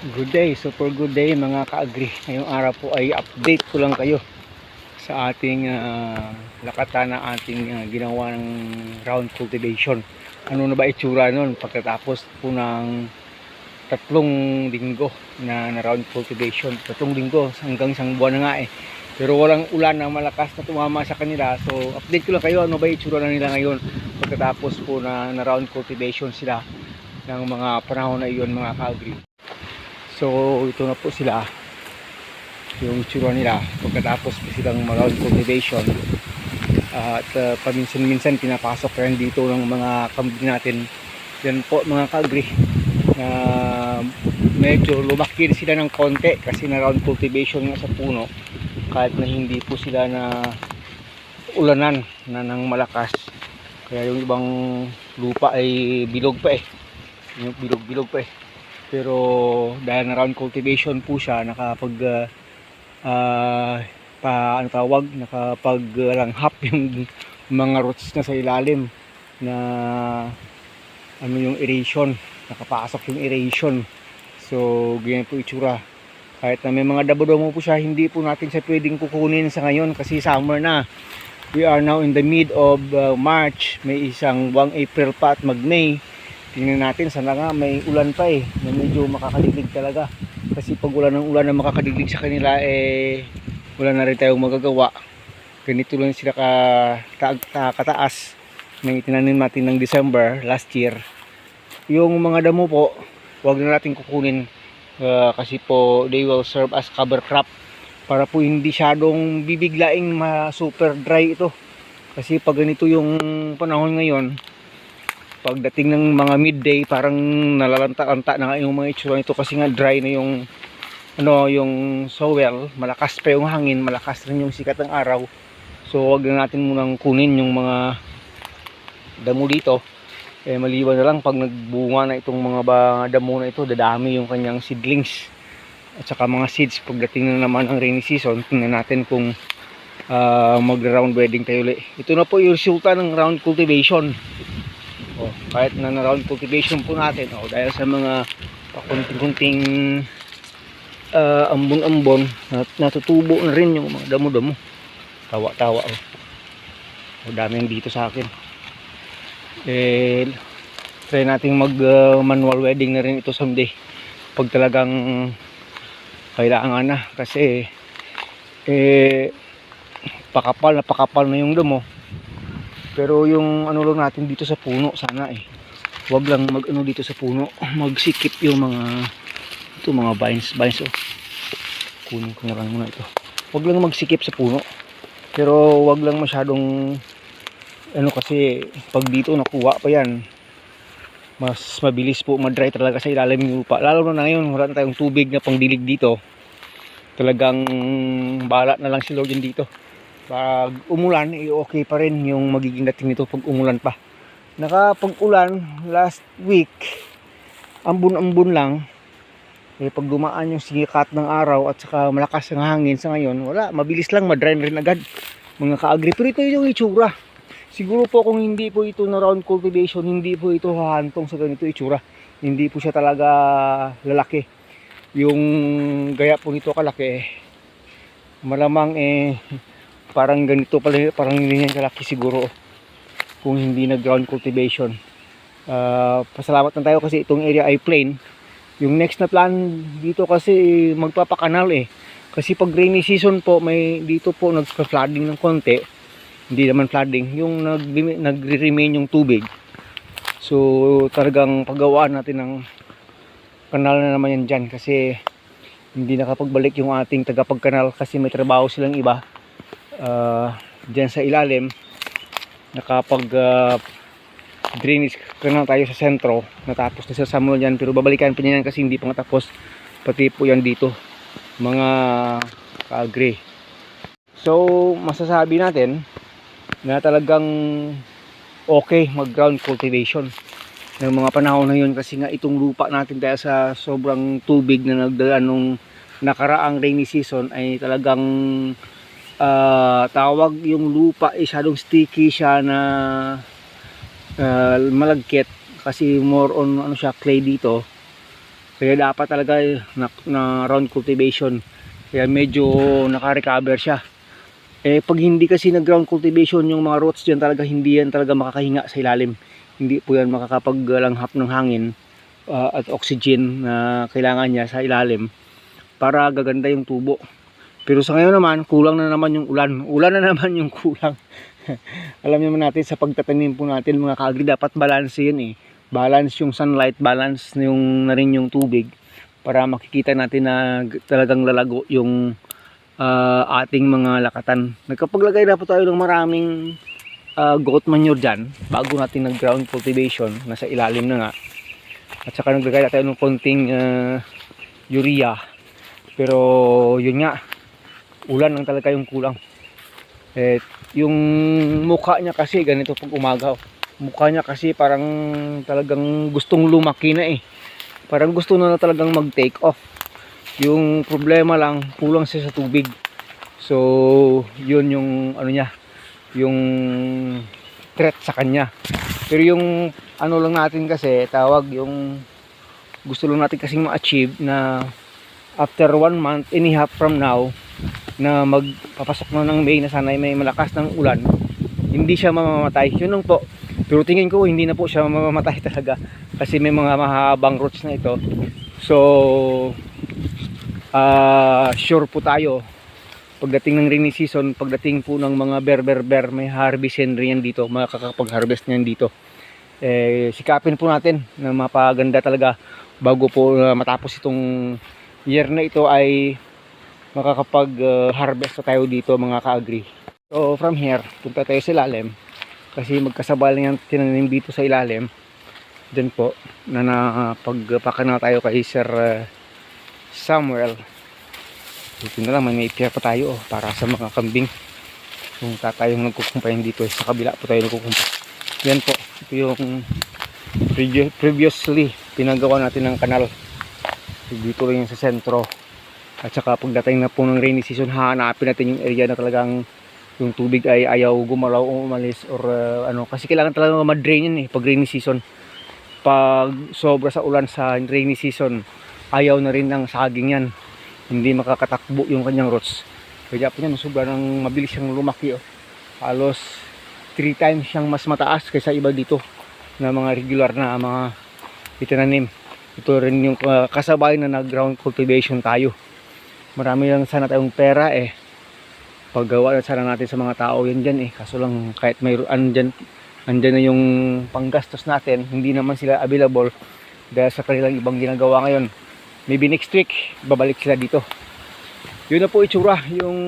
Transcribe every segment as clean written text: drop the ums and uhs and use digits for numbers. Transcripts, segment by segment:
Good day, super good day mga ka-agri. Ngayong araw po ay update ko lang kayo sa ating lakatan na ating ginawa ng round cultivation. Ano na ba itsura nun pagkatapos po ng 3 linggo na round cultivation. 3 linggo hanggang isang buwan na nga eh. Pero walang ulan na malakas na tumama sa kanila. So update ko lang kayo ano ba itsura na nila ngayon pagkatapos po na round cultivation sila ng mga panahon na iyon mga ka-agri. So ito na po sila yung itsura nila pagkatapos po silang round cultivation at paminsan-minsan pinapasok rin dito ng mga kambing natin. Yan po mga ka-agri na medyo lumaki sila ng konti kasi na round cultivation nga sa puno kahit na hindi po sila na ulanan na ng malakas, kaya yung ibang lupa ay bilog pa eh, yung bilog pa eh. Pero dahil na round cultivation po siya, nakapag nakapaglanghap yung mga roots na sa ilalim na yung aeration, nakapasok yung aeration. So ganyan po itsura. Kahit na may mga dabo-damo po siya, hindi po natin siya pwedeng kukunin sa ngayon kasi summer na. We are now in the mid of March, may isang buwang April pa at mag-May. Tingnan natin, sana nga may ulan pa eh, na medyo makakaliglig talaga. Kasi pag ulan na makakaliglig sa kanila eh, wala na rin tayong magagawa. Ganito lang sila kataas na itinanim natin ng December last year. Yung mga damo po, wag na natin kukunin kasi po they will serve as cover crop para po hindi syadong bibiglaing super dry ito. Kasi pag ganito yung panahon ngayon, pagdating ng mga midday parang nalalanta-lanta na nga yung mga itsura nito kasi nga dry na yung yung soil, malakas pa yung hangin, malakas rin yung sikat ng araw. So wag na natin munang kunin yung mga damo dito eh, maliban na lang pag nagbunga na itong mga damo na ito, dadami yung kanyang seedlings at saka mga seeds pagdating na naman ang rainy season. Tingnan natin kung mag-round wedding tayo ulit. Ito na po yung resulta ng round cultivation. Kahit na round cultivation po natin dahil sa mga pakunting-kunting ambon-ambon natutubo na rin yung mga damo-damo. Tawa-tawa daming dito sa akin. Try nating mag manual wedding na rin ito someday pag talagang kailangan na kasi pakapal na yung damo. Pero yung lang natin dito sa puno sana wag lang dito sa puno, magsikip yung mga vines kunin ko na lang muna ito. Wag lang magsikip sa puno, pero wag lang masyadong kasi pag dito nakuha pa yan, mas mabilis po ma-dry talaga sa ilalim ng lupa. Lalo na ngayon wala na tayong tubig na pangdilig dito, talagang bahala na lang si Lord dito. Pag umulan okay pa rin yung magiging dating nito pag umulan pa. Nakapag-ulan last week, ambon-ambon lang pag dumaan yung sikat ng araw at saka malakas ang hangin, sa ngayon wala, mabilis lang ma-dry rin agad mga ka-agri. Pero ito yung itsura. Siguro po kung hindi po ito na round cultivation, hindi po ito hahantong sa ganito itsura. Hindi po siya talaga lalaki. Yung gaya po nito kalaki malamang parang ganito pala, parang hindi niya kalaki siguro kung hindi nag-ground cultivation. Pasalamat na tayo kasi itong area ay plain. Yung next na plan dito kasi magpapakanal kasi pag rainy season po may dito po nagpa-flooding ng konti. Hindi naman flooding, yung nagre-remain yung tubig. So talagang paggawaan natin ng kanal na naman yan dyan kasi hindi nakapagbalik yung ating tagapagkanal kasi may trabaho silang iba dyan sa ilalim. Nakapag drainage canal tayo sa sentro, natapos na sa Samuel yan, pero babalikan pa niya yan kasi hindi pa matapos, pati po yan dito mga ka-agri. So masasabi natin na talagang okay mag ground cultivation ng mga panahon na yun kasi nga itong lupa natin dahil sa sobrang tubig na nagdaan nung nakaraang rainy season ay talagang tawag yung lupa masyadong sticky siya na malagkit kasi more on siya clay dito. Kaya dapat talaga na round cultivation. Kaya medyo naka-recover siya. Pag hindi kasi nag-ground cultivation yung mga roots dyan talaga, hindi yan talaga makakahinga sa ilalim. Hindi po yan makakapaglanghap ng hangin at oxygen na kailangan niya sa ilalim para gaganda yung tubo. Pero sa ngayon naman, kulang na naman yung ulan. Ulan na naman yung kulang. Alam naman natin sa pagtatanim po natin mga ka-agri, dapat balance yun eh. Balance yung sunlight, balance yung, na rin yung tubig para makikita natin na talagang lalago yung ating mga lakatan. Nagkapaglagay na po tayo ng maraming goat manure dyan bago natin nag-ground cultivation, nasa ilalim na nga. At saka naglagay na tayo ng konting urea. Pero yun nga, ulan lang talaga yung kulang. Yung mukha niya kasi ganito pag umaga. Mukha niya kasi parang talagang gustong lumaki na eh. Parang gusto na talagang mag-take off. Yung problema lang, kulang siya sa tubig. So, yun yung ano niya, yung threat sa kanya. Pero yung ano lang natin kasi, tawag yung gusto lang natin kasing ma-achieve na after 1 month and a half from now, na magpapasok na ng May na sana may malakas ng ulan, hindi siya mamamatay. Yun lang po. Pero tingin ko hindi na po siya mamamatay talaga kasi may mga mahabang roots na ito. So, sure po tayo pagdating ng rainy season, pagdating po ng mga bear, may harvest rin yan dito, makakapag-harvest niyan dito. Sikapin po natin na mapaganda talaga bago po matapos itong year na ito ay makakapag-harvest tayo dito mga ka-agri. So from here, punta tayo sa ilalim kasi magkasabay lang yung tinanim dito sa ilalim. Diyan po na napagpakana tayo kay Sir Samuel. Dito na lang, may pier pa tayo para sa mga kambing. Yung tatayong nagkukumpayan dito sa kabila po tayo nagkukumpay. Yan po, ito yung previously pinagawa natin ng kanal. Dito rin yung sa sentro. At saka pagdating na po ng rainy season, hahanapin natin yung area na talagang yung tubig ay ayaw gumalaw o umalis or ano, kasi kailangan talaga ma-drain yun eh pag rainy season. Pag sobra sa ulan sa rainy season, ayaw na rin ng saging yan, hindi makakatakbo yung kanyang roots. Kaya po yan, sobra ng mabilis siyang lumaki oh. Halos 3 times siyang mas mataas kaysa iba dito na mga regular na mga itinanim. Ito rin yung kasabay na nag-ground cultivation tayo. Marami lang sana tayong pera eh. Paggawa na sana natin sa mga tao yan dyan eh. Kaso lang kahit may andyan na yung panggastos natin, hindi naman sila available dahil sa kanilang ibang ginagawa ngayon. Maybe next week, babalik sila dito. Yun na po itsura, yung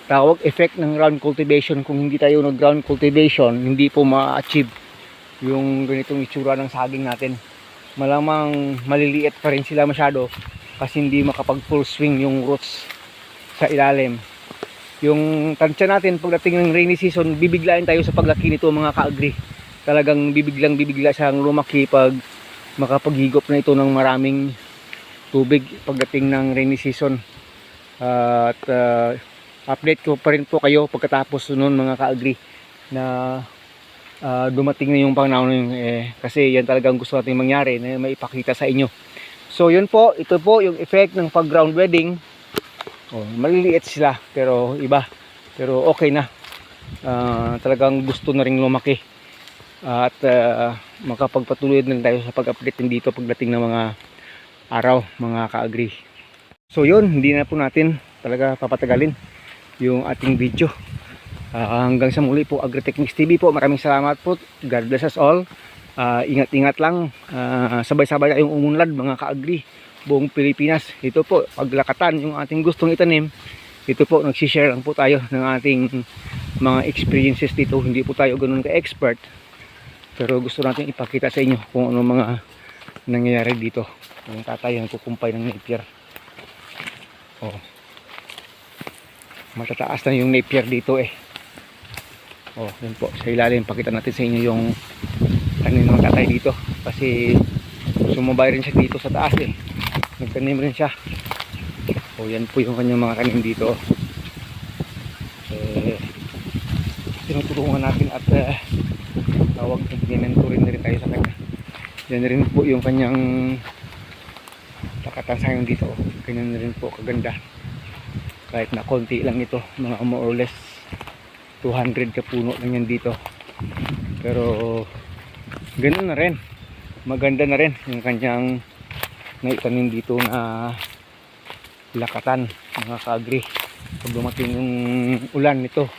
tawag effect ng ground cultivation. Kung hindi tayo nag-ground cultivation, hindi po ma-achieve yung ganitong itsura ng saging natin. Malamang maliliit pa rin sila masyado kasi hindi makapag full swing yung roots sa ilalim. Yung tansya natin pagdating ng rainy season, bibiglain tayo sa paglaki nito mga ka-agri. Talagang bibigla siyang lumaki pag makapaghigop na ito ng maraming tubig pagdating ng rainy season. At update ko pa rin po kayo pagkatapos noon mga ka-agri na dumating na yung panahon kasi yan talagang gusto natin mangyari na maipakita sa inyo. So yun po, ito po yung effect ng pag-ground bedding. Maliliit sila pero iba, pero okay na. Talagang gusto na rin lumaki at makapagpatuloy din tayo sa pag-update din dito pagdating ng mga araw mga ka-agri. So yun, hindi na po natin talaga papatagalin yung ating video. Hanggang sa muli po, Agritechnics TV po. Maraming salamat po. God bless us all. Ingat-ingat lang. Sabay-sabay tayong umunlad mga ka-agri. Buong Pilipinas. Ito po, paglakatan yung ating gustong itanim. Ito po, nagsishare lang po tayo ng ating mga experiences dito. Hindi po tayo ganun ka-expert. Pero gusto natin ipakita sa inyo kung ano mga nangyayari dito. Yung tatay ang kukumpay ng napier. Matataas na yung napier dito eh. Yun po, sa ilalim pakita natin sa inyo yung tanim ng tatay dito kasi sumabay rin siya dito sa taas eh. Nagtanim rin siya. Yan po yung kanyang mga tanim dito. Tinutulungan natin at tawag, nag-mentorin na rin tayo sa kanya. Yan rin po yung kanyang lakatan sayang dito. Ganyan rin po kaganda. Kahit na konti lang ito, mga more or less 200 ka puno lang yan dito. Pero ganun na rin. Maganda na rin yung kanyang naitanim dito na lakatan, mga ka-agri. Pag dumating yung ulan nito,